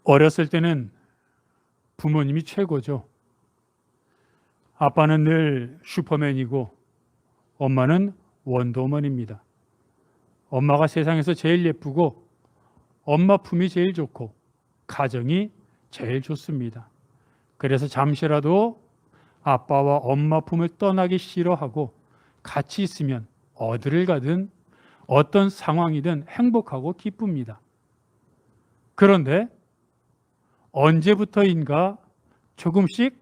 어렸을 때는 부모님이 최고죠. 아빠는 늘 슈퍼맨이고 엄마는 원더우먼입니다. 엄마가 세상에서 제일 예쁘고 엄마 품이 제일 좋고 가정이 제일 좋습니다. 그래서 잠시라도 아빠와 엄마 품을 떠나기 싫어하고 같이 있으면 어디를 가든 어떤 상황이든 행복하고 기쁩니다. 그런데 언제부터인가 조금씩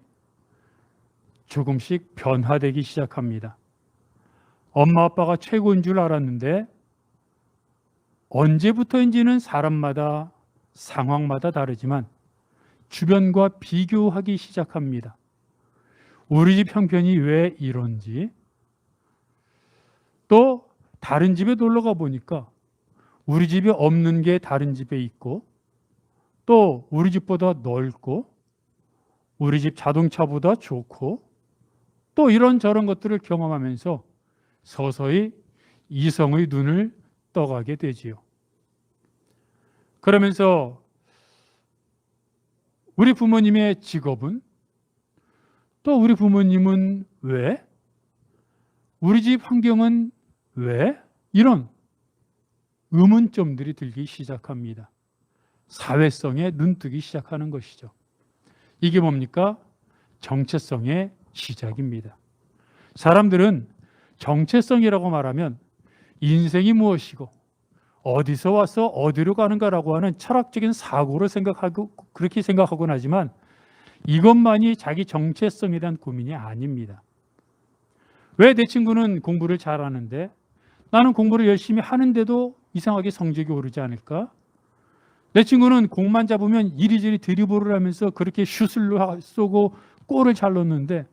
변화되기 시작합니다. 엄마 아빠가 최고인 줄 알았는데 언제부터인지는 사람마다 상황마다 다르지만 주변과 비교하기 시작합니다. 우리 집 형편이 왜 이런지, 또 다른 집에 놀러 가 보니까 우리 집에 없는 게 다른 집에 있고, 또 우리 집보다 넓고 우리 집 자동차보다 좋고, 또 이런저런 것들을 경험하면서 서서히 이성의 눈을 떠가게 되지요. 그러면서 우리 부모님의 직업은, 또 우리 부모님은 왜? 우리 집 환경은 왜? 이런 의문점들이 들기 시작합니다. 사회성에 눈뜨기 시작하는 것이죠. 이게 뭡니까? 정체성의 시작입니다. 사람들은 정체성이라고 말하면 인생이 무엇이고 어디서 와서 어디로 가는가라고 하는 철학적인 사고를 생각하고 그렇게 생각하곤 하지만 이것만이 자기 정체성에 대한 고민이 아닙니다. 왜 내 친구는 공부를 잘하는데 나는 공부를 열심히 하는데도 이상하게 성적이 오르지 않을까? 내 친구는 공만 잡으면 이리저리 드리블을 하면서 그렇게 슛을 쏘고 골을 잘 넣는데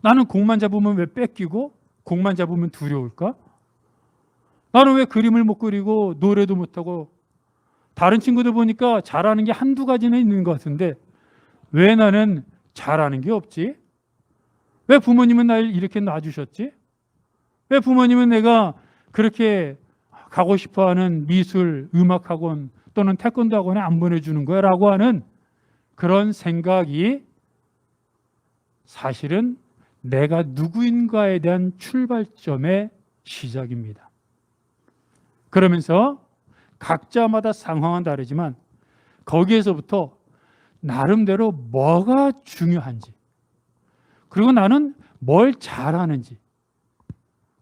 나는 공만 잡으면 왜 뺏기고 공만 잡으면 두려울까? 나는 왜 그림을 못 그리고 노래도 못하고 다른 친구들 보니까 잘하는 게 한두 가지는 있는 것 같은데 왜 나는 잘하는 게 없지? 왜 부모님은 날 이렇게 놔주셨지? 왜 부모님은 내가 그렇게 가고 싶어하는 미술, 음악학원 또는 태권도 학원에 안 보내주는 거야? 라고 하는 그런 생각이 사실은 내가 누구인가에 대한 출발점의 시작입니다. 그러면서 각자마다 상황은 다르지만 거기에서부터 나름대로 뭐가 중요한지, 그리고 나는 뭘 잘하는지,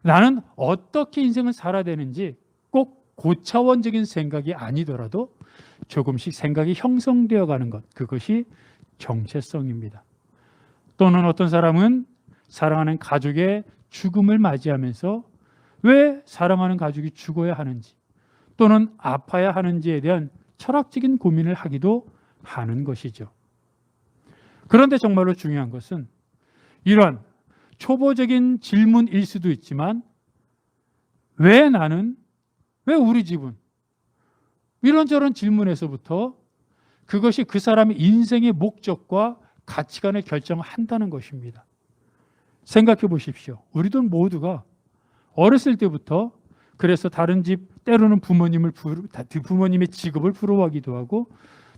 나는 어떻게 인생을 살아야 되는지 꼭 고차원적인 생각이 아니더라도 조금씩 생각이 형성되어 가는 것, 그것이 정체성입니다. 또는 어떤 사람은 사랑하는 가족의 죽음을 맞이하면서 왜 사랑하는 가족이 죽어야 하는지 또는 아파야 하는지에 대한 철학적인 고민을 하기도 하는 것이죠. 그런데 정말로 중요한 것은 이러한 초보적인 질문일 수도 있지만 왜 나는, 왜 우리 집은, 이런저런 질문에서부터 그것이 그 사람의 인생의 목적과 가치관을 결정한다는 것입니다. 생각해 보십시오. 우리들 모두가 어렸을 때부터 그래서 다른 집, 때로는 부모님의 직업을 부러워하기도 하고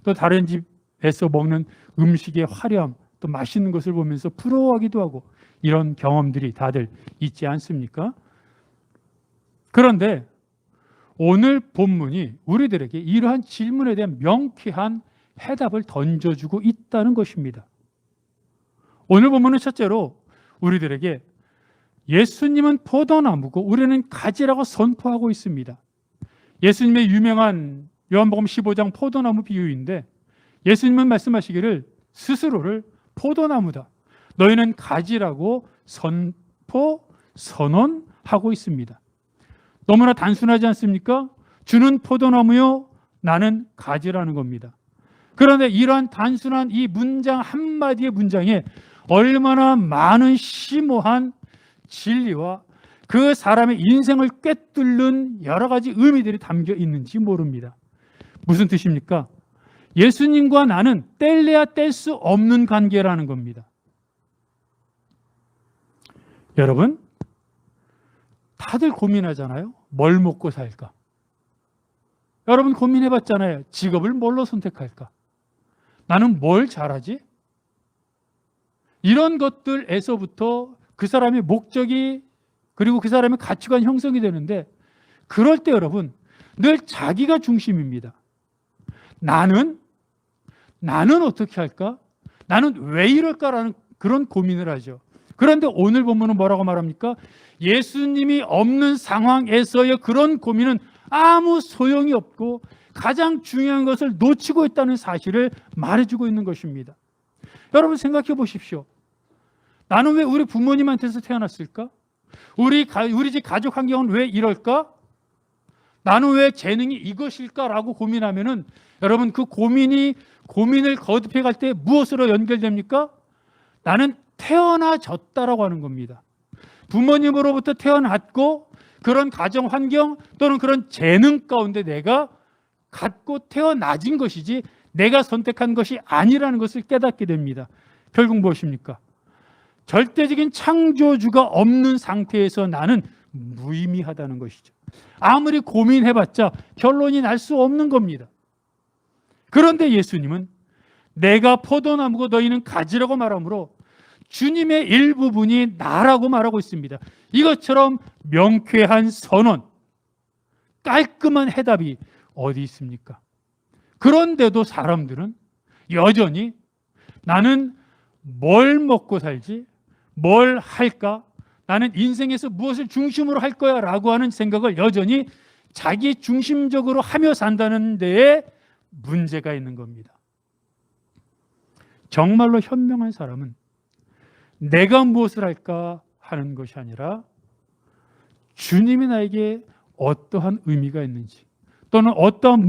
또 다른 집에서 먹는 음식의 화려함, 또 맛있는 것을 보면서 부러워하기도 하고 이런 경험들이 다들 있지 않습니까? 그런데 오늘 본문이 우리들에게 이러한 질문에 대한 명쾌한 해답을 던져주고 있다는 것입니다. 오늘 본문은 첫째로 우리들에게 예수님은 포도나무고 우리는 가지라고 선포하고 있습니다. 예수님의 유명한 요한복음 15장 포도나무 비유인데 예수님은 말씀하시기를 스스로를 포도나무다, 너희는 가지라고 선언하고 있습니다. 너무나 단순하지 않습니까? 주는 포도나무요, 나는 가지라는 겁니다. 그런데 이러한 단순한 이 문장 한마디의 문장에 얼마나 많은 심오한 진리와 그 사람의 인생을 꿰뚫는 여러 가지 의미들이 담겨 있는지 모릅니다. 무슨 뜻입니까? 예수님과 나는 뗄래야 뗄 수 없는 관계라는 겁니다. 여러분, 다들 고민하잖아요. 뭘 먹고 살까? 여러분 고민해봤잖아요. 직업을 뭘로 선택할까? 나는 뭘 잘하지? 이런 것들에서부터 그 사람의 목적이 그리고 그 사람의 가치관 형성이 되는데, 그럴 때 여러분 늘 자기가 중심입니다. 나는 어떻게 할까? 나는 왜 이럴까라는 그런 고민을 하죠. 그런데 오늘 본문은 뭐라고 말합니까? 예수님이 없는 상황에서의 그런 고민은 아무 소용이 없고 가장 중요한 것을 놓치고 있다는 사실을 말해주고 있는 것입니다. 여러분 생각해 보십시오. 나는 왜 우리 부모님한테서 태어났을까? 우리 집 가족 환경은 왜 이럴까? 나는 왜 재능이 이것일까라고 고민하면은 여러분 그 고민을 거듭해 갈 때 무엇으로 연결됩니까? 나는 태어나졌다라고 하는 겁니다. 부모님으로부터 태어났고 그런 가정 환경 또는 그런 재능 가운데 내가 갖고 태어나진 것이지 내가 선택한 것이 아니라는 것을 깨닫게 됩니다. 결국 무엇입니까? 절대적인 창조주가 없는 상태에서 나는 무의미하다는 것이죠. 아무리 고민해봤자 결론이 날 수 없는 겁니다. 그런데 예수님은 내가 포도나무고 너희는 가지라고 말하므로 주님의 일부분이 나라고 말하고 있습니다. 이것처럼 명쾌한 선언, 깔끔한 해답이 어디 있습니까? 그런데도 사람들은 여전히 나는 뭘 먹고 살지? 뭘 할까? 나는 인생에서 무엇을 중심으로 할 거야 라고 하는 생각을 여전히 자기 중심적으로 하며 산다는 데에 문제가 있는 겁니다. 정말로 현명한 사람은 내가 무엇을 할까 하는 것이 아니라 주님이 나에게 어떠한 의미가 있는지, 또는 어떠한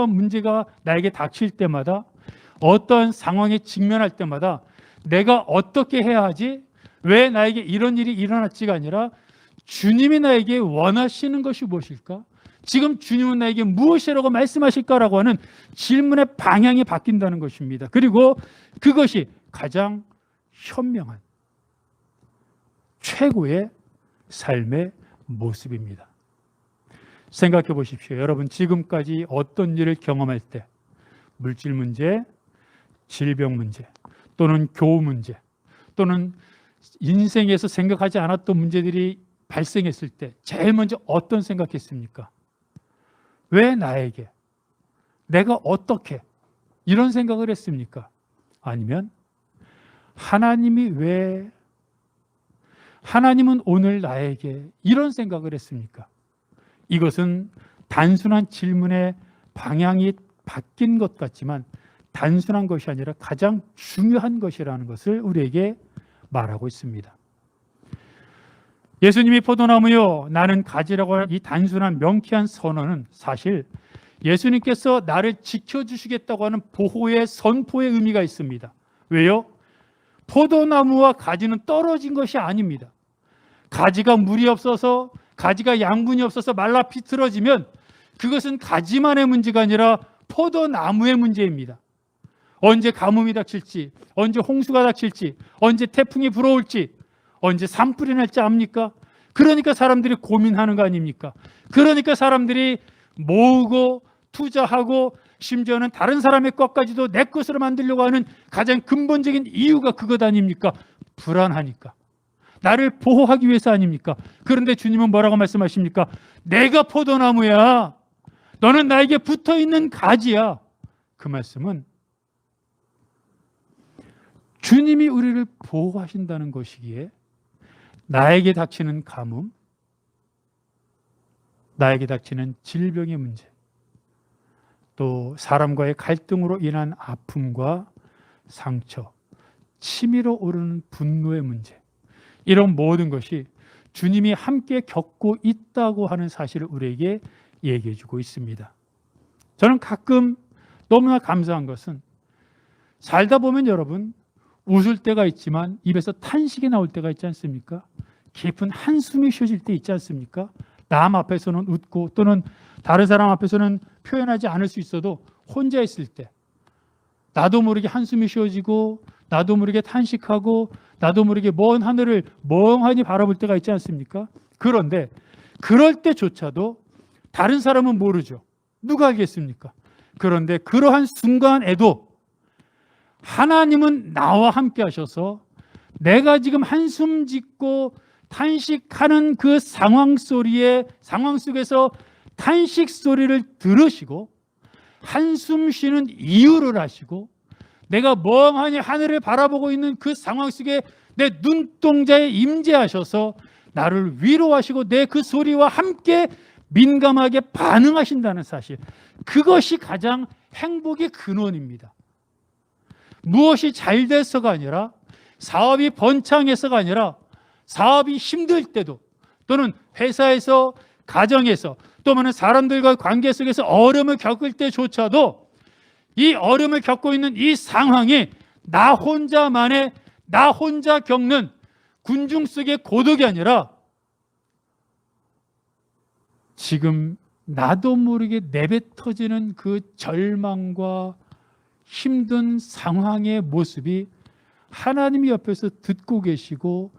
문제가 나에게 닥칠 때마다, 어떠한 상황에 직면할 때마다 내가 어떻게 해야 하지? 왜 나에게 이런 일이 일어났지가 아니라 주님이 나에게 원하시는 것이 무엇일까? 지금 주님은 나에게 무엇이라고 말씀하실까라고 하는 질문의 방향이 바뀐다는 것입니다. 그리고 그것이 가장 현명한 최고의 삶의 모습입니다. 생각해 보십시오. 여러분 지금까지 어떤 일을 경험할 때 물질 문제, 질병 문제, 또는 교우 문제, 또는 인생에서 생각하지 않았던 문제들이 발생했을 때 제일 먼저 어떤 생각했습니까? 왜 나에게? 내가 어떻게? 이런 생각을 했습니까? 아니면 하나님이 왜? 하나님은 오늘 나에게 이런 생각을 했습니까? 이것은 단순한 질문의 방향이 바뀐 것 같지만 단순한 것이 아니라 가장 중요한 것이라는 것을 우리에게 말하고 있습니다. 예수님이 포도나무요 나는 가지라고 하는 이 단순한 명쾌한 선언은 사실 예수님께서 나를 지켜주시겠다고 하는 보호의 선포의 의미가 있습니다. 왜요? 포도나무와 가지는 떨어진 것이 아닙니다. 가지가 물이 없어서, 가지가 양분이 없어서 말라 비틀어지면 그것은 가지만의 문제가 아니라 포도나무의 문제입니다. 언제 가뭄이 닥칠지, 언제 홍수가 닥칠지, 언제 태풍이 불어올지, 언제 산불이 날지 압니까? 그러니까 사람들이 고민하는 거 아닙니까? 그러니까 사람들이 모으고 투자하고 심지어는 다른 사람의 것까지도 내 것으로 만들려고 하는 가장 근본적인 이유가 그것 아닙니까? 불안하니까. 나를 보호하기 위해서 아닙니까? 그런데 주님은 뭐라고 말씀하십니까? 내가 포도나무야. 너는 나에게 붙어있는 가지야. 그 말씀은 주님이 우리를 보호하신다는 것이기에 나에게 닥치는 가뭄, 나에게 닥치는 질병의 문제, 또 사람과의 갈등으로 인한 아픔과 상처, 치밀어 오르는 분노의 문제, 이런 모든 것이 주님이 함께 겪고 있다고 하는 사실을 우리에게 얘기해 주고 있습니다. 저는 가끔 너무나 감사한 것은 살다 보면 여러분 웃을 때가 있지만 입에서 탄식이 나올 때가 있지 않습니까? 깊은 한숨이 쉬어질 때 있지 않습니까? 남 앞에서는 웃고 또는 다른 사람 앞에서는 표현하지 않을 수 있어도 혼자 있을 때 나도 모르게 한숨이 쉬어지고 나도 모르게 탄식하고 나도 모르게 먼 하늘을 멍하니 바라볼 때가 있지 않습니까? 그런데 그럴 때조차도 다른 사람은 모르죠. 누가 알겠습니까? 그런데 그러한 순간에도 하나님은 나와 함께 하셔서 내가 지금 한숨 짓고 탄식하는 그 상황 속에서 탄식 소리를 들으시고 한숨 쉬는 이유를 하시고 내가 멍하니 하늘을 바라보고 있는 그 상황 속에 내 눈동자에 임재하셔서 나를 위로하시고 내 그 소리와 함께 민감하게 반응하신다는 사실, 그것이 가장 행복의 근원입니다. 무엇이 잘 돼서가 아니라, 사업이 번창해서가 아니라, 사업이 힘들 때도, 또는 회사에서, 가정에서, 또 많은 사람들과 관계 속에서 어려움을 겪을 때조차도 이 어려움을 겪고 있는 이 상황이 나 혼자 겪는 군중 속의 고독이 아니라 지금 나도 모르게 내뱉어지는 그 절망과 힘든 상황의 모습이 하나님이 옆에서 듣고 계시고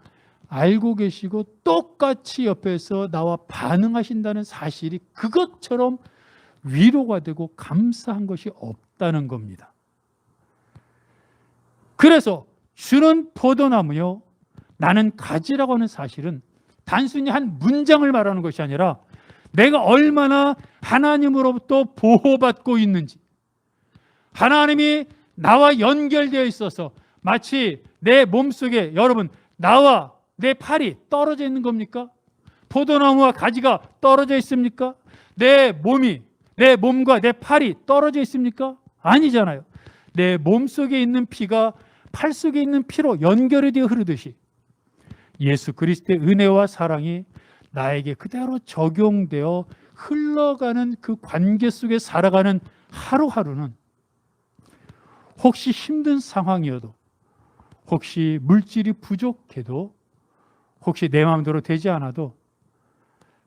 알고 계시고 똑같이 옆에서 나와 반응하신다는 사실이 그것처럼 위로가 되고 감사한 것이 없다는 겁니다. 그래서 주는 포도나무요 나는 가지라고 하는 사실은 단순히 한 문장을 말하는 것이 아니라 내가 얼마나 하나님으로부터 보호받고 있는지, 하나님이 나와 연결되어 있어서 마치 내 몸속에, 여러분, 나와 내 팔이 떨어져 있는 겁니까? 포도나무와 가지가 떨어져 있습니까? 내 몸과 내 팔이 떨어져 있습니까? 아니잖아요. 내 몸속에 있는 피가 팔 속에 있는 피로 연결이 되어 흐르듯이 예수 그리스도의 은혜와 사랑이 나에게 그대로 적용되어 흘러가는 그 관계 속에 살아가는 하루하루는 혹시 힘든 상황이어도, 혹시 물질이 부족해도, 혹시 내 마음대로 되지 않아도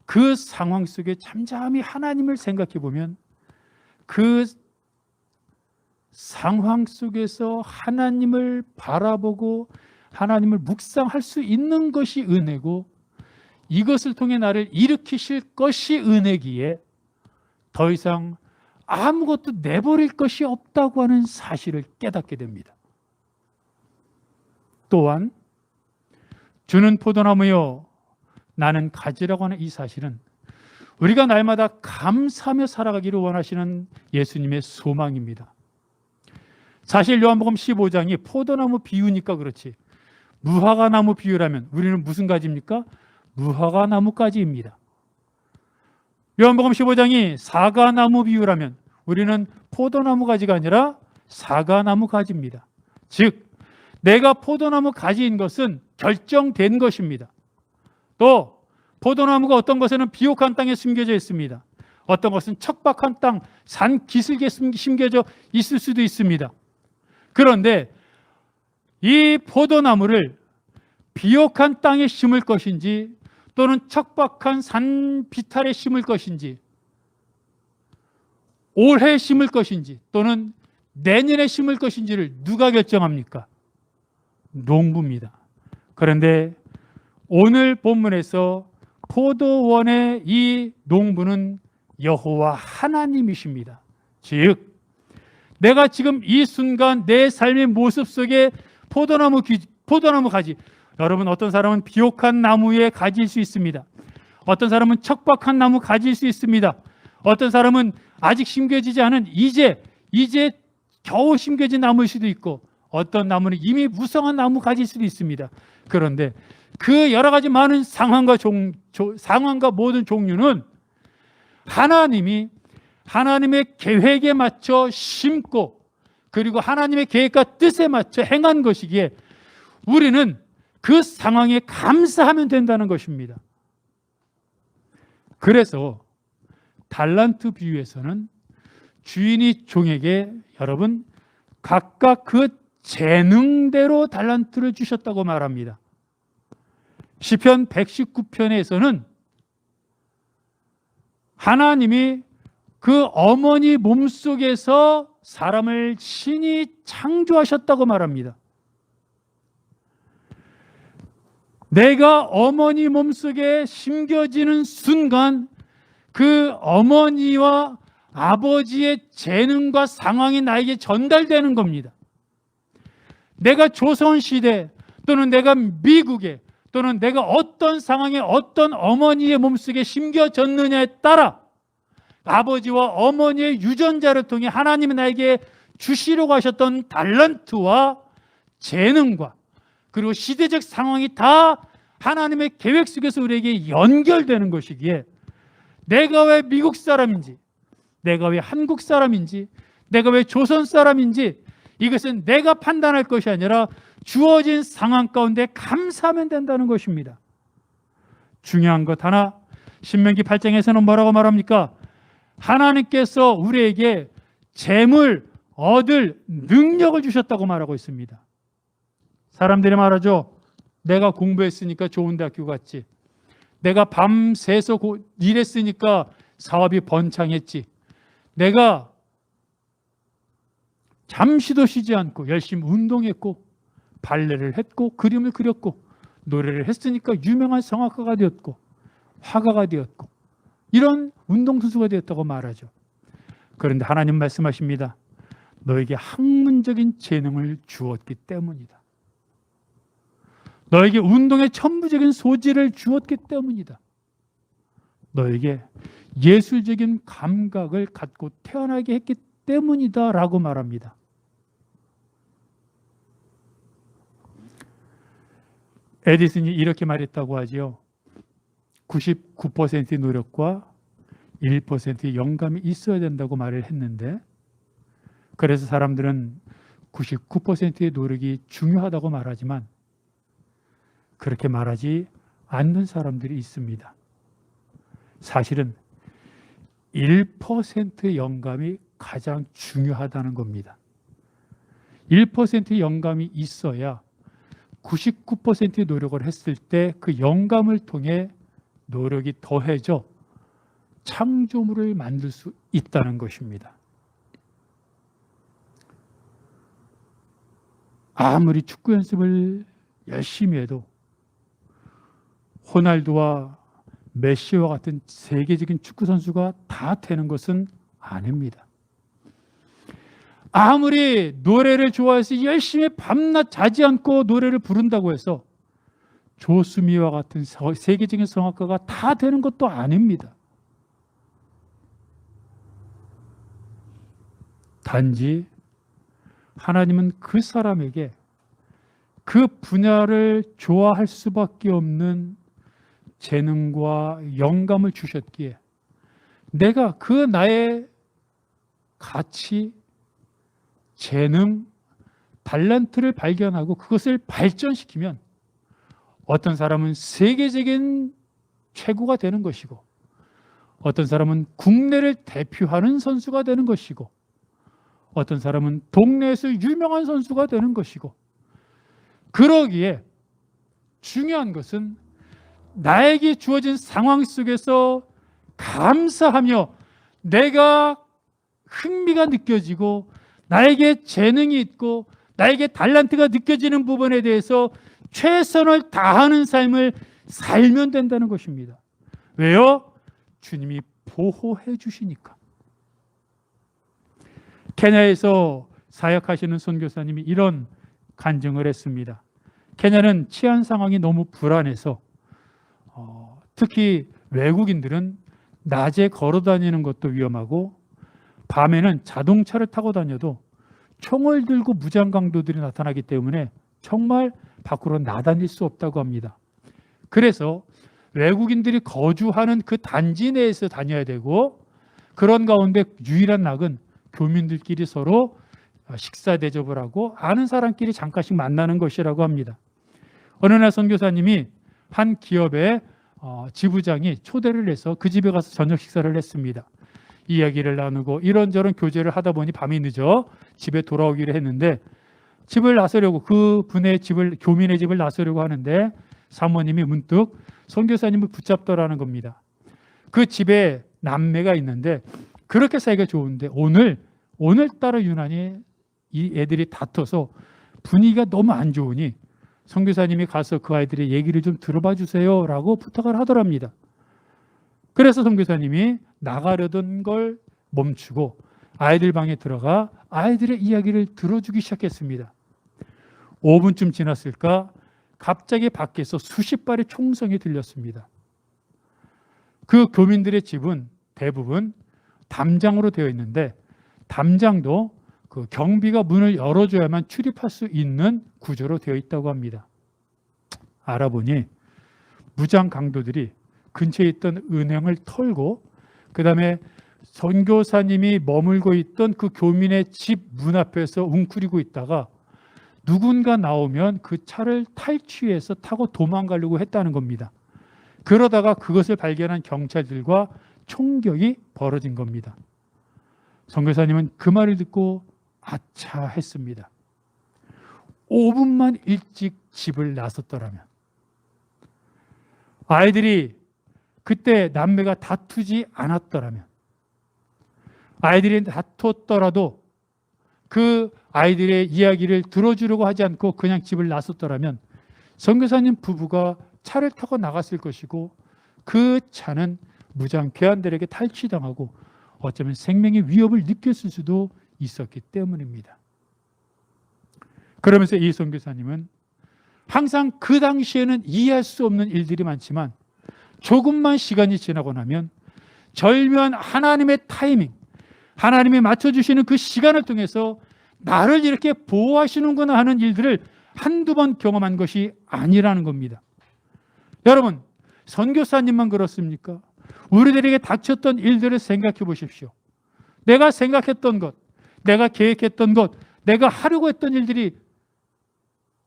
그 상황 속에 잠잠히 하나님을 생각해 보면 그 상황 속에서 하나님을 바라보고 하나님을 묵상할 수 있는 것이 은혜고, 이것을 통해 나를 일으키실 것이 은혜기에 더 이상 아무것도 내버릴 것이 없다고 하는 사실을 깨닫게 됩니다. 또한 주는 포도나무요 나는 가지라고 하는 이 사실은 우리가 날마다 감사하며 살아가기를 원하시는 예수님의 소망입니다. 사실 요한복음 15장이 포도나무 비유니까 그렇지, 무화과나무 비유라면 우리는 무슨 가지입니까? 무화과나무가지입니다. 요한복음 15장이 사과나무 비유라면 우리는 포도나무 가지가 아니라 사과나무 가지입니다. 즉 내가 포도나무 가지인 것은 결정된 것입니다. 또 포도나무가 어떤 것에는 비옥한 땅에 심겨져 있습니다. 어떤 것은 척박한 땅, 산 기슭에 심겨져 있을 수도 있습니다. 그런데 이 포도나무를 비옥한 땅에 심을 것인지 또는 척박한 산 비탈에 심을 것인지, 올해 심을 것인지 또는 내년에 심을 것인지를 누가 결정합니까? 농부입니다. 그런데 오늘 본문에서 포도원의 이 농부는 여호와 하나님이십니다. 즉 내가 지금 이 순간 내 삶의 모습 속에 포도나무 가지, 여러분 어떤 사람은 비옥한 나무의 가지일 수 있습니다. 어떤 사람은 척박한 나무 가지일 수 있습니다. 어떤 사람은 아직 심겨지지 않은 이제 겨우 심겨진 나무일 수도 있고, 어떤 나무는 이미 무성한 나무 가지일 수도 있습니다. 그런데 그 여러 가지 많은 상황과 모든 종류는 하나님이 하나님의 계획에 맞춰 심고 그리고 하나님의 계획과 뜻에 맞춰 행한 것이기에 우리는 그 상황에 감사하면 된다는 것입니다. 그래서 달란트 비유에서는 주인이 종에게 여러분 각각 그 재능대로 달란트를 주셨다고 말합니다. 시편 119편에서는 하나님이 그 어머니 몸속에서 사람을 신이 창조하셨다고 말합니다. 내가 어머니 몸속에 심겨지는 순간 그 어머니와 아버지의 재능과 상황이 나에게 전달되는 겁니다. 내가 조선시대 또는 내가 미국에 또는 내가 어떤 상황에 어떤 어머니의 몸속에 심겨졌느냐에 따라 아버지와 어머니의 유전자를 통해 하나님이 나에게 주시려고 하셨던 달란트와 재능과 그리고 시대적 상황이 다 하나님의 계획 속에서 우리에게 연결되는 것이기에 내가 왜 미국 사람인지, 내가 왜 한국 사람인지, 내가 왜 조선 사람인지 이것은 내가 판단할 것이 아니라 주어진 상황 가운데 감사하면 된다는 것입니다. 중요한 것 하나, 신명기 8장에서는 뭐라고 말합니까? 하나님께서 우리에게 재물 얻을 능력을 주셨다고 말하고 있습니다. 사람들이 말하죠. 내가 공부했으니까 좋은 대학교 갔지. 내가 밤새서 일했으니까 사업이 번창했지. 내가 잠시도 쉬지 않고 열심히 운동했고 발레를 했고 그림을 그렸고 노래를 했으니까 유명한 성악가가 되었고 화가가 되었고 이런 운동선수가 되었다고 말하죠. 그런데 하나님 말씀하십니다. 너에게 학문적인 재능을 주었기 때문이다. 너에게 운동의 천부적인 소질을 주었기 때문이다. 너에게 예술적인 감각을 갖고 태어나게 했기 때문이다 라고 말합니다. 에디슨이 이렇게 말했다고 하지요. 99%의 노력과 1%의 영감이 있어야 된다고 말을 했는데 그래서 사람들은 99%의 노력이 중요하다고 말하지만 그렇게 말하지 않는 사람들이 있습니다. 사실은 1%의 영감이 가장 중요하다는 겁니다. 1%의 영감이 있어야 99%의 노력을 했을 때 그 영감을 통해 노력이 더해져 창조물을 만들 수 있다는 것입니다. 아무리 축구 연습을 열심히 해도 호날두와 메시와 같은 세계적인 축구 선수가 다 되는 것은 아닙니다. 아무리 노래를 좋아해서 열심히 밤낮 자지 않고 노래를 부른다고 해서 조수미와 같은 세계적인 성악가가 다 되는 것도 아닙니다. 단지 하나님은 그 사람에게 그 분야를 좋아할 수밖에 없는 재능과 영감을 주셨기에 내가 그 나의 가치, 재능, 달란트를 발견하고 그것을 발전시키면 어떤 사람은 세계적인 최고가 되는 것이고 어떤 사람은 국내를 대표하는 선수가 되는 것이고 어떤 사람은 동네에서 유명한 선수가 되는 것이고 그러기에 중요한 것은 나에게 주어진 상황 속에서 감사하며 내가 흥미가 느껴지고 나에게 재능이 있고 나에게 달란트가 느껴지는 부분에 대해서 최선을 다하는 삶을 살면 된다는 것입니다. 왜요? 주님이 보호해 주시니까. 케냐에서 사역하시는 선교사님이 이런 간증을 했습니다. 케냐는 치안 상황이 너무 불안해서 특히 외국인들은 낮에 걸어 다니는 것도 위험하고 밤에는 자동차를 타고 다녀도 총을 들고 무장 강도들이 나타나기 때문에 정말 밖으로 나다닐 수 없다고 합니다. 그래서 외국인들이 거주하는 그 단지 내에서 다녀야 되고 그런 가운데 유일한 낙은 교민들끼리 서로 식사 대접을 하고 아는 사람끼리 잠깐씩 만나는 것이라고 합니다. 어느 날 선교사님이 한 기업의 지부장이 초대를 해서 그 집에 가서 저녁 식사를 했습니다. 이야기를 나누고 이런저런 교제를 하다 보니 밤이 늦어 집에 돌아오기로 했는데 집을 나서려고 그 분의 집을 교민의 집을 나서려고 하는데 사모님이 문득 선교사님을 붙잡더라는 겁니다. 그 집에 남매가 있는데 그렇게 사이가 좋은데 오늘따라 유난히 이 애들이 다퉈서 분위기가 너무 안 좋으니 선교사님이 가서 그 아이들의 얘기를 좀 들어봐 주세요 라고 부탁을 하더랍니다. 그래서 선교사님이 나가려던 걸 멈추고 아이들 방에 들어가 아이들의 이야기를 들어주기 시작했습니다. 5분쯤 지났을까 갑자기 밖에서 수십 발의 총성이 들렸습니다. 그 교민들의 집은 대부분 담장으로 되어 있는데 담장도 그 경비가 문을 열어줘야만 출입할 수 있는 구조로 되어 있다고 합니다. 알아보니 무장 강도들이 근처에 있던 은행을 털고 그 다음에 선교사님이 머물고 있던 그 교민의 집 문 앞에서 웅크리고 있다가 누군가 나오면 그 차를 탈취해서 타고 도망가려고 했다는 겁니다. 그러다가 그것을 발견한 경찰들과 총격이 벌어진 겁니다. 선교사님은 그 말을 듣고 아차 했습니다. 5분만 일찍 집을 나섰더라면, 아이들이 그때 남매가 다투지 않았더라면, 아이들이 다퉜더라도 그 아이들의 이야기를 들어주려고 하지 않고 그냥 집을 나섰더라면 선교사님 부부가 차를 타고 나갔을 것이고 그 차는 무장 괴한들에게 탈취당하고 어쩌면 생명의 위협을 느꼈을 수도 있었기 때문입니다. 그러면서 이 선교사님은 항상 그 당시에는 이해할 수 없는 일들이 많지만 조금만 시간이 지나고 나면 절묘한 하나님의 타이밍, 하나님이 맞춰주시는 그 시간을 통해서 나를 이렇게 보호하시는구나 하는 일들을 한두 번 경험한 것이 아니라는 겁니다. 여러분, 선교사님만 그렇습니까? 우리들에게 닥쳤던 일들을 생각해 보십시오. 내가 생각했던 것, 내가 계획했던 것, 내가 하려고 했던 일들이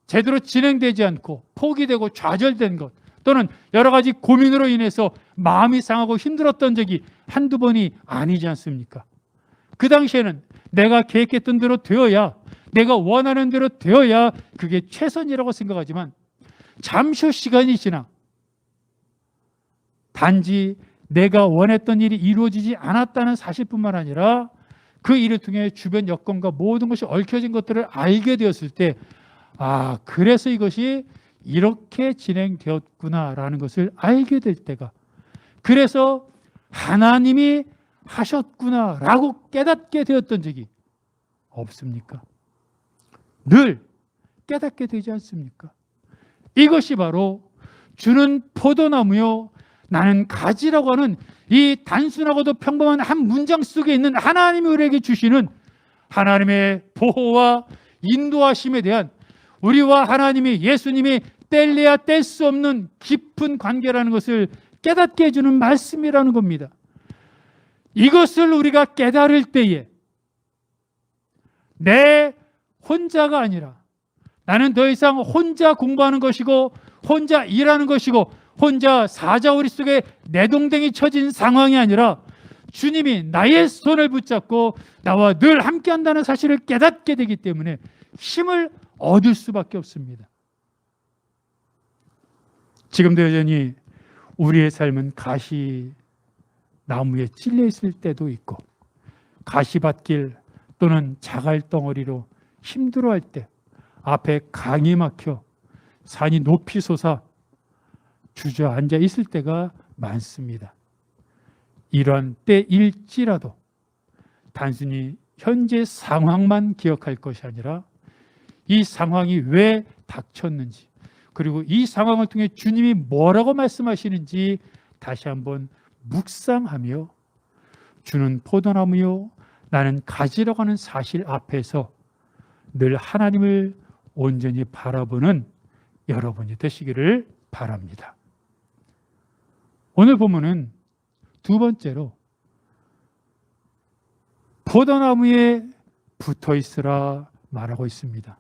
제대로 진행되지 않고 포기되고 좌절된 것, 또는 여러 가지 고민으로 인해서 마음이 상하고 힘들었던 적이 한두 번이 아니지 않습니까? 그 당시에는 내가 계획했던 대로 되어야, 내가 원하는 대로 되어야 그게 최선이라고 생각하지만 잠시 후 시간이 지나 단지 내가 원했던 일이 이루어지지 않았다는 사실뿐만 아니라 그 일을 통해 주변 여건과 모든 것이 얽혀진 것들을 알게 되었을 때, 아, 그래서 이것이 이렇게 진행되었구나라는 것을 알게 될 때가, 그래서 하나님이 하셨구나라고 깨닫게 되었던 적이 없습니까? 늘 깨닫게 되지 않습니까? 이것이 바로 주는 포도나무요 나는 가지라고 하는 이 단순하고도 평범한 한 문장 속에 있는 하나님이 우리에게 주시는 하나님의 보호와 인도하심에 대한, 우리와 하나님이, 예수님이 뗄래야 뗄 수 없는 깊은 관계라는 것을 깨닫게 해주는 말씀이라는 겁니다. 이것을 우리가 깨달을 때에 내 혼자가 아니라, 나는 더 이상 혼자 공부하는 것이고 혼자 일하는 것이고 혼자 사자오리 속에 내동댕이 쳐진 상황이 아니라 주님이 나의 손을 붙잡고 나와 늘 함께한다는 사실을 깨닫게 되기 때문에 힘을 얻을 수밖에 없습니다. 지금도 여전히 우리의 삶은 가시나무에 찔려 있을 때도 있고, 가시밭길 또는 자갈 덩어리로 힘들어할 때, 앞에 강이 막혀 산이 높이 솟아 주저앉아 있을 때가 많습니다. 이러한 때일지라도 단순히 현재 상황만 기억할 것이 아니라 이 상황이 왜 닥쳤는지, 그리고 이 상황을 통해 주님이 뭐라고 말씀하시는지 다시 한번 묵상하며 주는 포도나무요 나는 가지라고 하는 사실 앞에서 늘 하나님을 온전히 바라보는 여러분이 되시기를 바랍니다. 오늘 본문은 두 번째로 포도나무에 붙어 있으라 말하고 있습니다.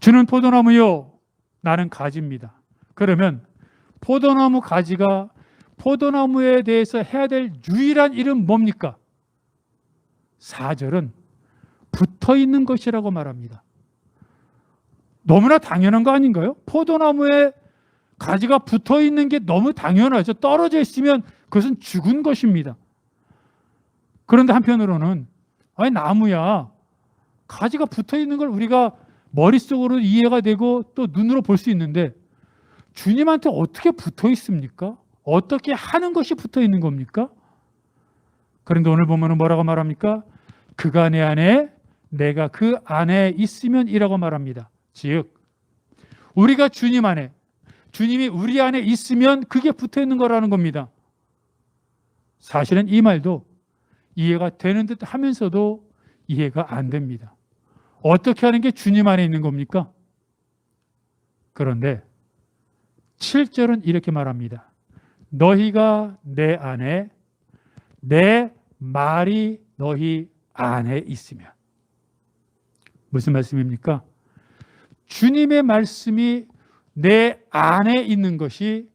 주는 포도나무요 나는 가지입니다. 그러면 포도나무 가지가 포도나무에 대해서 해야 될 유일한 일은 뭡니까? 4절은 붙어 있는 것이라고 말합니다. 너무나 당연한 거 아닌가요? 포도나무에 가지가 붙어 있는 게 너무 당연하죠. 떨어져 있으면 그것은 죽은 것입니다. 그런데 한편으로는 아니 나무야, 가지가 붙어 있는 걸 우리가 머릿속으로 이해가 되고 또 눈으로 볼 수 있는데 주님한테 어떻게 붙어 있습니까? 어떻게 하는 것이 붙어 있는 겁니까? 그런데 오늘 보면은 뭐라고 말합니까? 그가 내 안에, 내가 그 안에 있으면 이라고 말합니다. 즉 우리가 주님 안에, 주님이 우리 안에 있으면 그게 붙어 있는 거라는 겁니다. 사실은 이 말도 이해가 되는 듯 하면서도 이해가 안 됩니다. 어떻게 하는 게 주님 안에 있는 겁니까? 그런데 7절은 이렇게 말합니다. 너희가 내 안에, 내 말이 너희 안에 있으면. 무슨 말씀입니까? 주님의 말씀이 내 안에 있는 것이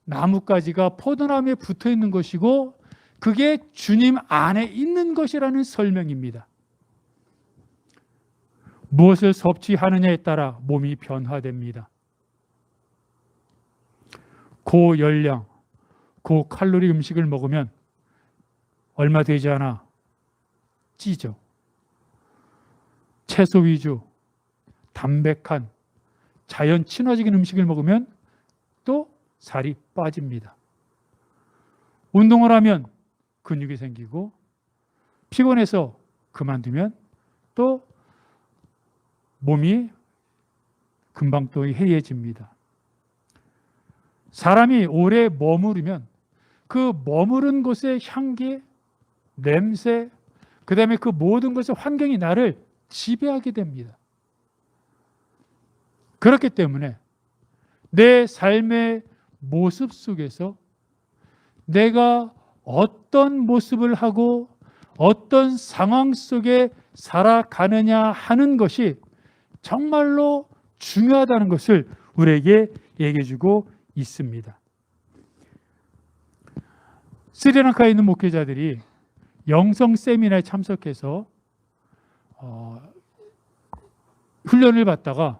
나뭇가지가 포도나무에 붙어 있는 것이고 그게 주님 안에 있는 것이라는 설명입니다. 무엇을 섭취하느냐에 따라 몸이 변화됩니다. 고열량, 고칼로리 음식을 먹으면 얼마 되지 않아 찌죠. 채소 위주, 담백한, 자연 친화적인 음식을 먹으면 또 살이 빠집니다. 운동을 하면 근육이 생기고 피곤해서 그만두면 또 몸이 금방 또 해이해집니다. 사람이 오래 머무르면 그 머무른 곳의 향기, 냄새, 그 다음에 그 모든 것의 환경이 나를 지배하게 됩니다. 그렇기 때문에 내 삶의 모습 속에서 내가 어떤 모습을 하고 어떤 상황 속에 살아가느냐 하는 것이 정말로 중요하다는 것을 우리에게 얘기해 주고 있습니다. 스리랑카에 있는 목회자들이 영성 세미나에 참석해서 훈련을 받다가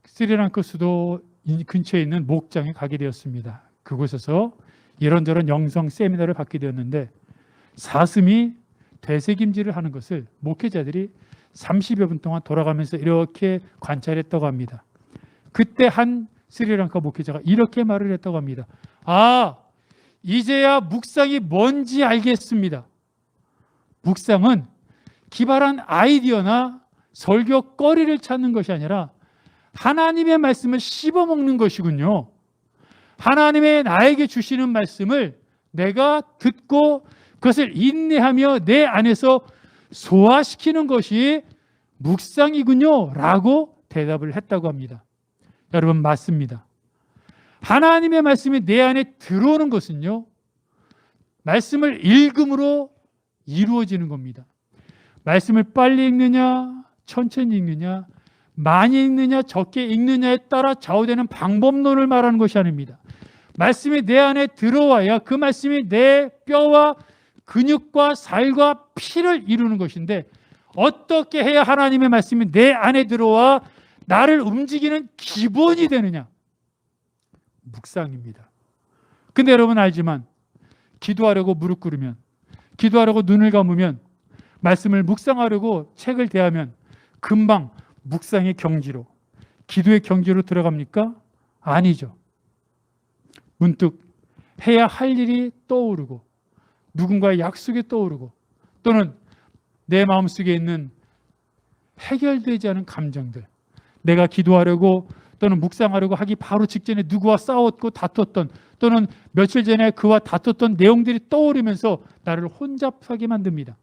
스리랑카 수도 근처에 있는 목장에 가게 되었습니다. 그곳에서 이런저런 영성 세미나를 받게 되었는데 사슴이 되새김질을 하는 것을 목회자들이 30여 분 동안 돌아가면서 이렇게 관찰했다고 합니다. 그때 한 스리랑카 목회자가 이렇게 말을 했다고 합니다. 아, 이제야 묵상이 뭔지 알겠습니다. 묵상은 기발한 아이디어나 설교거리를 찾는 것이 아니라 하나님의 말씀을 씹어먹는 것이군요. 하나님의 나에게 주시는 말씀을 내가 듣고 그것을 인내하며 내 안에서 소화시키는 것이 묵상이군요 라고 대답을 했다고 합니다. 여러분, 맞습니다. 하나님의 말씀이 내 안에 들어오는 것은요, 말씀을 읽음으로 이루어지는 겁니다. 말씀을 빨리 읽느냐 천천히 읽느냐, 많이 읽느냐 적게 읽느냐에 따라 좌우되는 방법론을 말하는 것이 아닙니다. 말씀이 내 안에 들어와야 그 말씀이 내 뼈와 근육과 살과 피를 이루는 것인데 어떻게 해야 하나님의 말씀이 내 안에 들어와 나를 움직이는 기본이 되느냐? 묵상입니다. 근데 여러분 알지만 기도하려고 무릎 꿇으면, 기도하려고 눈을 감으면, 말씀을 묵상하려고 책을 대하면 금방 묵상의 경지로, 기도의 경지로 들어갑니까? 아니죠. 문득 해야 할 일이 떠오르고 누군가의 약속이 떠오르고 또는 내 마음속에 있는 해결되지 않은 감정들, 내가 기도하려고 또는 묵상하려고 하기 바로 직전에 누구와 싸웠고 다퉜던 또는 며칠 전에 그와 다퉜던 내용들이 떠오르면서 나를 혼잡하게 만듭니다.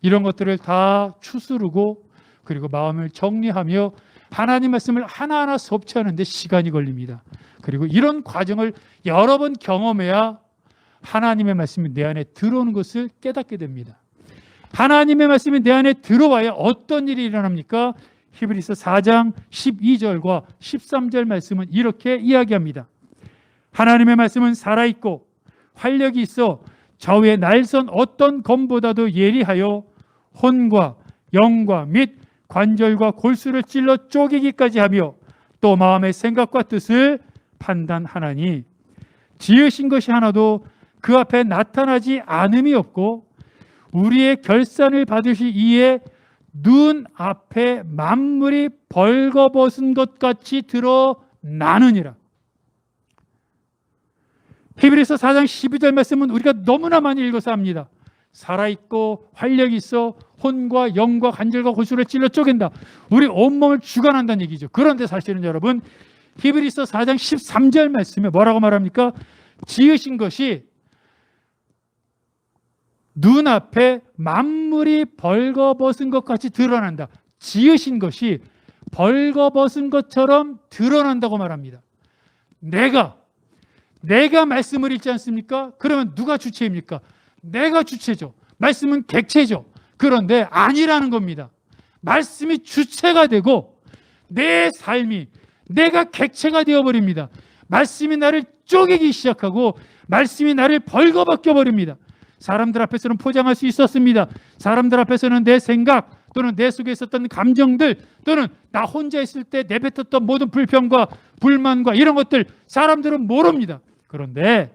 이런 것들을 다 추스르고 그리고 마음을 정리하며 하나님 말씀을 하나하나 섭취하는데 시간이 걸립니다. 그리고 이런 과정을 여러 번 경험해야 하나님의 말씀이 내 안에 들어오는 것을 깨닫게 됩니다. 하나님의 말씀이 내 안에 들어와야 어떤 일이 일어납니까? 히브리서 4장 12절과 13절 말씀은 이렇게 이야기합니다. 하나님의 말씀은 살아있고 활력이 있어 좌우에 날선 어떤 검보다도 예리하여 혼과 영과 및 관절과 골수를 찔러 쪼개기까지 하며 또 마음의 생각과 뜻을 판단하나니 지으신 것이 하나도 그 앞에 나타나지 않음이 없고 우리의 결산을 받으시 이에 눈 앞에 만물이 벌거벗은 것 같이 드러나느니라. 히브리서 4장 12절 말씀은 우리가 너무나 많이 읽어서 압니다. 살아있고 활력이 있어 혼과 영과 관절과 골수를 찔러 쪼갠다. 우리 온몸을 주관한다는 얘기죠. 그런데 사실은 여러분, 히브리서 4장 13절 말씀에 뭐라고 말합니까? 지으신 것이 눈앞에 만물이 벌거벗은 것 같이 드러난다. 지으신 것이 벌거벗은 것처럼 드러난다고 말합니다. 내가 말씀을 읽지 않습니까? 그러면 누가 주체입니까? 내가 주체죠. 말씀은 객체죠. 그런데 아니라는 겁니다. 말씀이 주체가 되고 내 삶이 내가 객체가 되어버립니다. 말씀이 나를 쪼개기 시작하고 말씀이 나를 벌거벗겨 버립니다. 사람들 앞에서는 포장할 수 있었습니다. 사람들 앞에서는 내 생각 또는 내 속에 있었던 감정들 또는 나 혼자 있을 때 내뱉었던 모든 불평과 불만과 이런 것들 사람들은 모릅니다. 그런데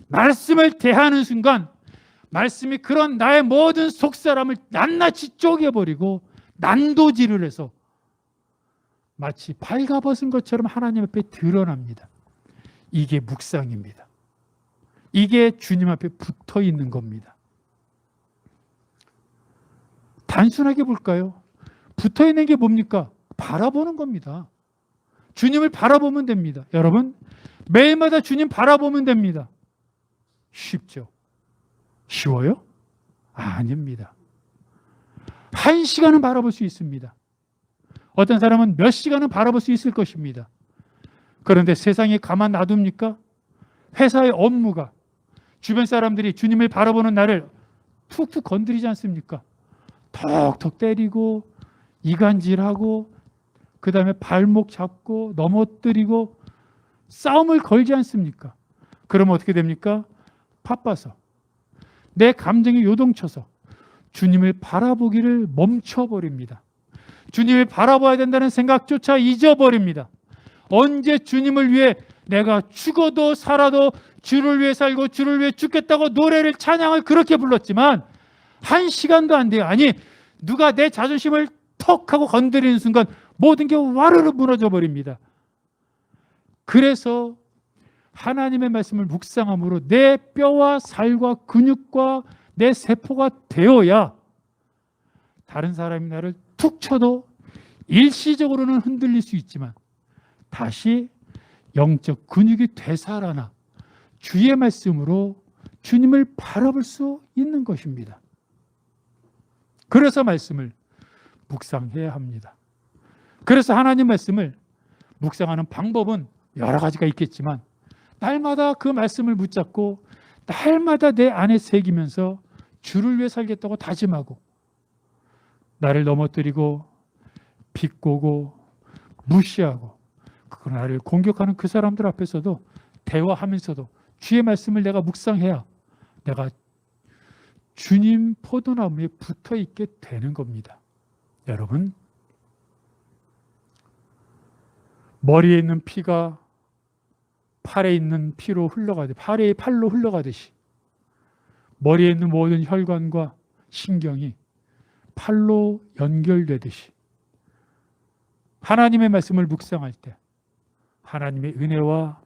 말씀을 대하는 순간 말씀이 그런 나의 모든 속사람을 낱낱이 쪼개버리고 난도질을 해서 마치 발가벗은 것처럼 하나님 앞에 드러납니다. 이게 묵상입니다. 이게 주님 앞에 붙어 있는 겁니다. 단순하게 볼까요? 붙어 있는 게 뭡니까? 바라보는 겁니다. 주님을 바라보면 됩니다. 여러분, 매일마다 주님 바라보면 됩니다. 쉽죠? 쉬워요? 아닙니다. 1시간은 바라볼 수 있습니다. 어떤 사람은 몇 시간은 바라볼 수 있을 것입니다. 그런데 세상에 가만 놔둡니까? 회사의 업무가 주변 사람들이 주님을 바라보는 나를 툭툭 건드리지 않습니까? 턱턱 때리고 이간질하고 그 다음에 발목 잡고 넘어뜨리고 싸움을 걸지 않습니까? 그러면 어떻게 됩니까? 바빠서 내 감정이 요동쳐서 주님을 바라보기를 멈춰버립니다. 주님을 바라봐야 된다는 생각조차 잊어버립니다. 언제 주님을 위해 내가 죽어도 살아도 주를 위해 살고 주를 위해 죽겠다고 노래를 찬양을 그렇게 불렀지만 1시간도 안 돼요. 아니 누가 내 자존심을 턱 하고 건드리는 순간 모든 게 와르르 무너져 버립니다. 그래서 하나님의 말씀을 묵상함으로 내 뼈와 살과 근육과 내 세포가 되어야 다른 사람이 나를 툭 쳐도 일시적으로는 흔들릴 수 있지만 다시 영적 근육이 되살아나 주의 말씀으로 주님을 바라볼 수 있는 것입니다. 그래서 말씀을 묵상해야 합니다. 그래서 하나님 말씀을 묵상하는 방법은 여러 가지가 있겠지만 날마다 그 말씀을 붙잡고 날마다 내 안에 새기면서 주를 위해 살겠다고 다짐하고 나를 넘어뜨리고 비꼬고 무시하고 나를 공격하는 그 사람들 앞에서도 대화하면서도 주의 말씀을 내가 묵상해야 내가 주님 포도나무에 붙어 있게 되는 겁니다. 여러분, 머리에 있는 피가 팔에 있는 피로 흘러가듯이 팔로 흘러가듯이 머리에 있는 모든 혈관과 신경이 팔로 연결되듯이 하나님의 말씀을 묵상할 때 하나님의 은혜와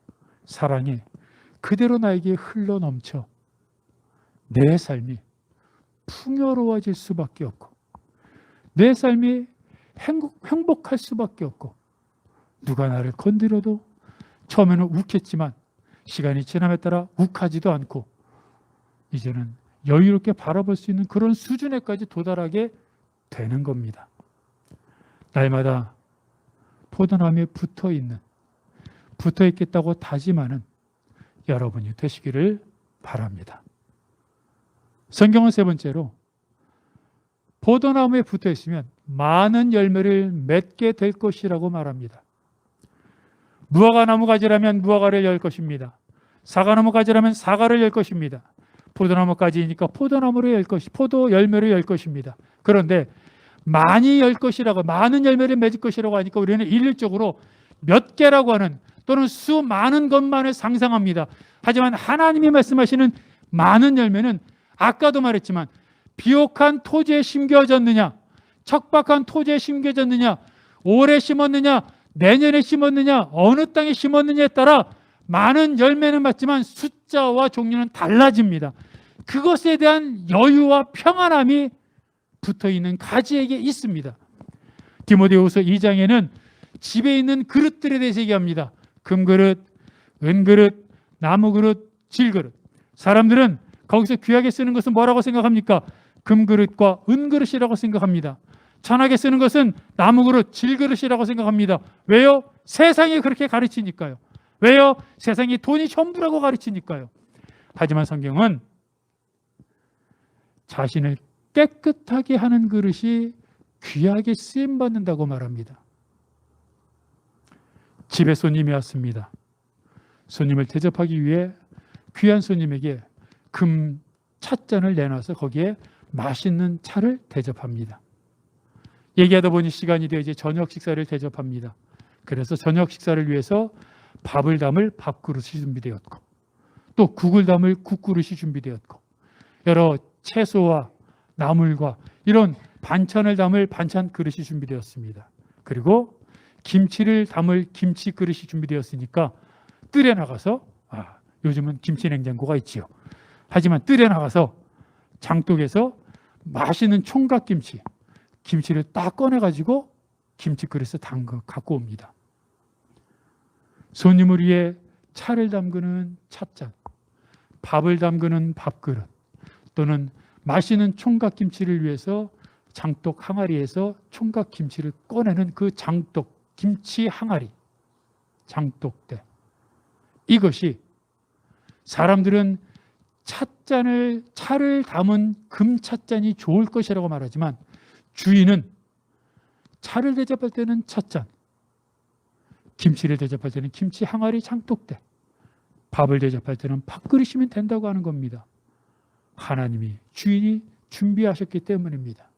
사랑이 그대로 나에게 흘러넘쳐 내 삶이 풍요로워질 수밖에 없고 내 삶이 행복할 수밖에 없고 누가 나를 건드려도 처음에는 욱했지만 시간이 지남에 따라 욱하지도 않고 이제는 여유롭게 바라볼 수 있는 그런 수준에까지 도달하게 되는 겁니다. 날마다 포도나무에 붙어 있겠다고 다짐하는 여러분이 되시기를 바랍니다. 성경은 세 번째로 포도나무에 붙어 있으면 많은 열매를 맺게 될 것이라고 말합니다. 무화과나무 가지라면 무화과를 열 것입니다. 사과나무 가지라면 사과를 열 것입니다. 포도나무까지니까 포도 열매를 열 것입니다. 그런데 많이 열 것이라고, 많은 열매를 맺을 것이라고 하니까 우리는 일률적으로 몇 개라고 하는 또는 수많은 것만을 상상합니다. 하지만 하나님이 말씀하시는 많은 열매는 아까도 말했지만 비옥한 토지에 심겨졌느냐, 척박한 토지에 심겨졌느냐, 올해 심었느냐, 내년에 심었느냐, 어느 땅에 심었느냐에 따라 많은 열매는 맞지만 숫자와 종류는 달라집니다. 그것에 대한 여유와 평안함이 붙어있는 가지에게 있습니다. 디모데후서 2장에는 집에 있는 그릇들에 대해서 얘기합니다. 금그릇, 은그릇, 나무그릇, 질그릇. 사람들은 거기서 귀하게 쓰는 것은 뭐라고 생각합니까? 금그릇과 은그릇이라고 생각합니다. 천하게 쓰는 것은 나무그릇, 질그릇이라고 생각합니다. 왜요? 세상이 그렇게 가르치니까요. 왜요? 세상이 돈이 전부라고 가르치니까요. 하지만 성경은 자신을 깨끗하게 하는 그릇이 귀하게 쓰임받는다고 말합니다. 집에 손님이 왔습니다. 손님을 대접하기 위해 귀한 손님에게 금 찻잔을 내놔서 거기에 맛있는 차를 대접합니다. 얘기하다 보니 시간이 되어 이제 저녁 식사를 대접합니다. 그래서 저녁 식사를 위해서 밥을 담을 밥그릇이 준비되었고, 또 국을 담을 국그릇이 준비되었고, 여러 채소와 나물과 이런 반찬을 담을 반찬 그릇이 준비되었습니다. 그리고 김치를 담을 김치 그릇이 준비되었으니까 뜰에 나가서, 요즘은 김치 냉장고가 있지요. 하지만 뜰에 나가서 장독에서 맛있는 총각김치, 김치를 딱 꺼내가지고 김치 그릇에 갖고 옵니다. 손님을 위해 차를 담그는 찻잔, 밥을 담그는 밥그릇, 또는 맛있는 총각김치를 위해서 장독 항아리에서 총각김치를 꺼내는 그 장독 김치 항아리, 장독대. 이것이 사람들은 차를 담은 금찻잔이 좋을 것이라고 말하지만, 주인은 차를 대접할 때는 찻잔, 김치를 대접할 때는 김치 항아리 장독대, 밥을 대접할 때는 밥그릇이면 된다고 하는 겁니다. 하나님이, 주인이 준비하셨기 때문입니다.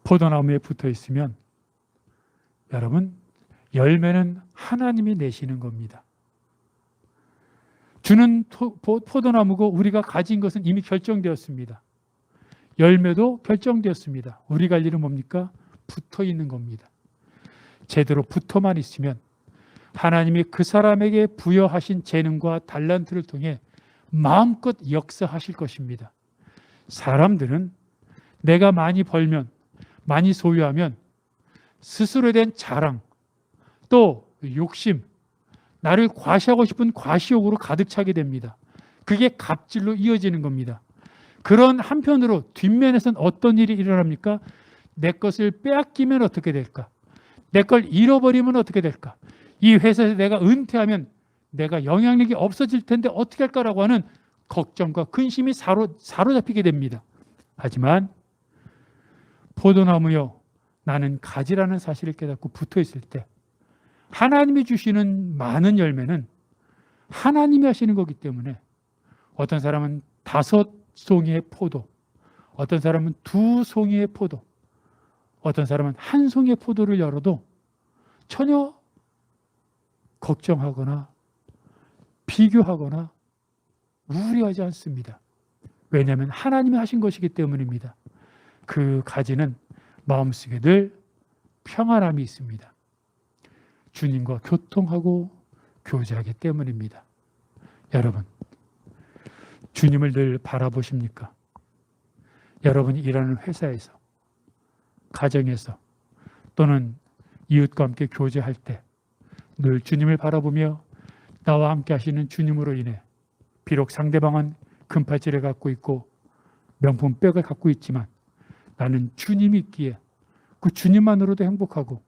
포도나무에 붙어 있으면 여러분, 열매는 하나님이 내시는 겁니다. 주는 포도나무고 우리가 가진 것은 이미 결정되었습니다. 열매도 결정되었습니다. 우리 갈 일은 뭡니까? 붙어 있는 겁니다. 제대로 붙어만 있으면 하나님이 그 사람에게 부여하신 재능과 달란트를 통해 마음껏 역사하실 것입니다. 사람들은 내가 많이 벌면, 많이 소유하면 스스로에 대한 자랑, 또 욕심, 나를 과시하고 싶은 과시욕으로 가득 차게 됩니다. 그게 갑질로 이어지는 겁니다. 그런 한편으로 뒷면에서는 어떤 일이 일어납니까? 내 것을 빼앗기면 어떻게 될까? 내 걸 잃어버리면 어떻게 될까? 이 회사에서 내가 은퇴하면 내가 영향력이 없어질 텐데 어떻게 할까라고 하는 걱정과 근심이 사로잡히게 됩니다. 하지만 포도나무여, 나는 가지라는 사실을 깨닫고 붙어 있을 때 하나님이 주시는 많은 열매는 하나님이 하시는 거기 때문에, 어떤 사람은 5송이의 포도, 어떤 사람은 2송이의 포도, 어떤 사람은 1송이의 포도를 열어도 전혀 걱정하거나 비교하거나 우울해하지 않습니다. 왜냐하면 하나님이 하신 것이기 때문입니다. 그 가지는 마음속에 늘 평안함이 있습니다. 주님과 교통하고 교제하기 때문입니다. 여러분, 주님을 늘 바라보십니까? 여러분이 일하는 회사에서, 가정에서, 또는 이웃과 함께 교제할 때 늘 주님을 바라보며 나와 함께 하시는 주님으로 인해, 비록 상대방은 금팔찌를 갖고 있고 명품백을 갖고 있지만 나는 주님이 있기에 그 주님만으로도 행복하고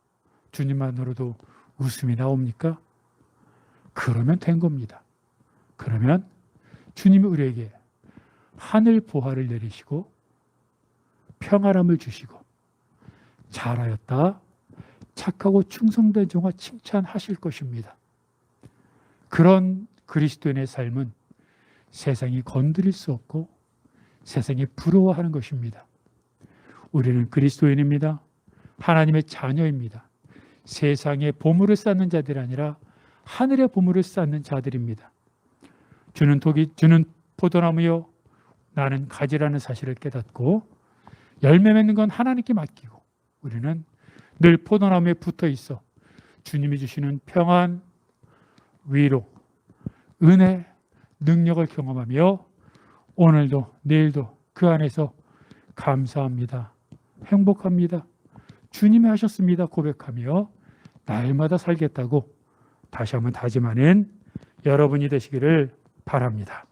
주님만으로도 웃음이 나옵니까? 그러면 된 겁니다. 그러면 주님이 우리에게 하늘 보화를 내리시고 평안함을 주시고 잘하였다, 착하고 충성된 종아 칭찬하실 것입니다. 그런 그리스도인의 삶은 세상이 건드릴 수 없고 세상이 부러워하는 것입니다. 우리는 그리스도인입니다. 하나님의 자녀입니다. 세상의 보물을 쌓는 자들이 아니라 하늘의 보물을 쌓는 자들입니다. 주는 포도나무요, 나는 가지라는 사실을 깨닫고 열매 맺는 건 하나님께 맡기고, 우리는 늘 포도나무에 붙어 있어 주님이 주시는 평안, 위로, 은혜, 능력을 경험하며 오늘도 내일도 그 안에서 감사합니다. 행복합니다. 주님이 하셨습니다. 고백하며 날마다 살겠다고 다시 한번 다짐하는 여러분이 되시기를 바랍니다.